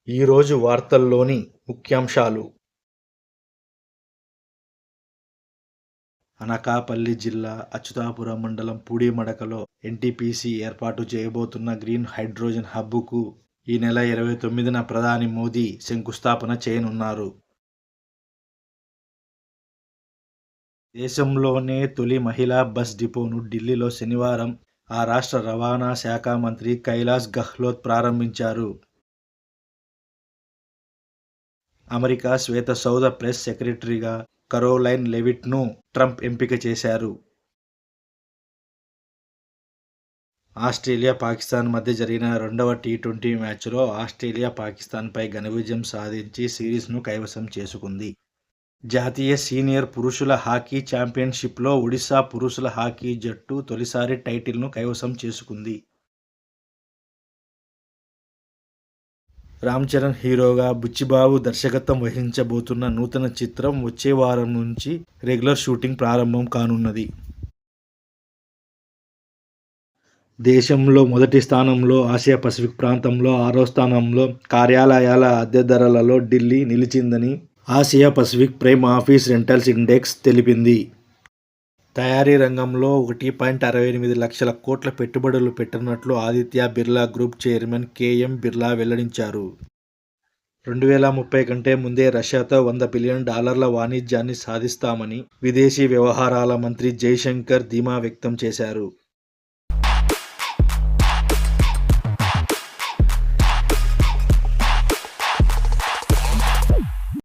ఈరోజు వార్తల్లోని ముఖ్యాంశాలు. అనకాపల్లి జిల్లా అచ్యుతాపురం మండలం పూడిమడకలో ఎన్టీపీసీ ఏర్పాటు చేయబోతున్న గ్రీన్ హైడ్రోజన్ హబ్కు ఈ నెల 29న ప్రధాని మోదీ శంకుస్థాపన చేయనున్నారు. దేశంలోనే తొలి మహిళా బస్ డిపోను ఢిల్లీలో శనివారం ఆ రాష్ట్ర రవాణా శాఖ మంత్రి కైలాష్ గెహ్లోట్ ప్రారంభించారు. అమెరికా శ్వేత సౌధ ప్రెస్ సెక్రటరీగా కరోలైన్ లెవిట్ను ట్రంప్ ఎంపిక చేశారు. ఆస్ట్రేలియా, పాకిస్తాన్ మధ్య జరిగిన రెండవ టీ20 మ్యాచ్లో ఆస్ట్రేలియా పాకిస్తాన్పై ఘన విజయం సాధించి సిరీస్ను కైవసం చేసుకుంది. జాతీయ సీనియర్ పురుషుల హాకీ ఛాంపియన్షిప్లో ఒడిశా పురుషుల హాకీ జట్టు తొలిసారి టైటిల్ను కైవసం చేసుకుంది. రామ్ చరణ్ హీరోగా బుచ్చిబాబు దర్శకత్వం వహించబోతున్న నూతన చిత్రం వచ్చే వారం నుంచి రెగ్యులర్ షూటింగ్ ప్రారంభం కానున్నది. దేశంలో మొదటి స్థానంలో, ఆసియా పసిఫిక్ ప్రాంతంలో 6వ స్థానంలో కార్యాలయాల అద్దె ధరలలో ఢిల్లీ నిలిచిందని Asia Pacific prime office rentals index తెలిపింది. తయారీ రంగంలో 1.68 లక్షల కోట్ల పెట్టుబడులు పెట్టనున్నట్లు Aditya Birla group chairman KM Birla వెల్లడించారు. 2030 కంటే ముందే రష్యాతో $100 బిలియన్ వాణిజ్యాన్ని సాధిస్తామని విదేశీ వ్యవహారాల మంత్రి జైశంకర్ ధీమా వ్యక్తం చేశారు.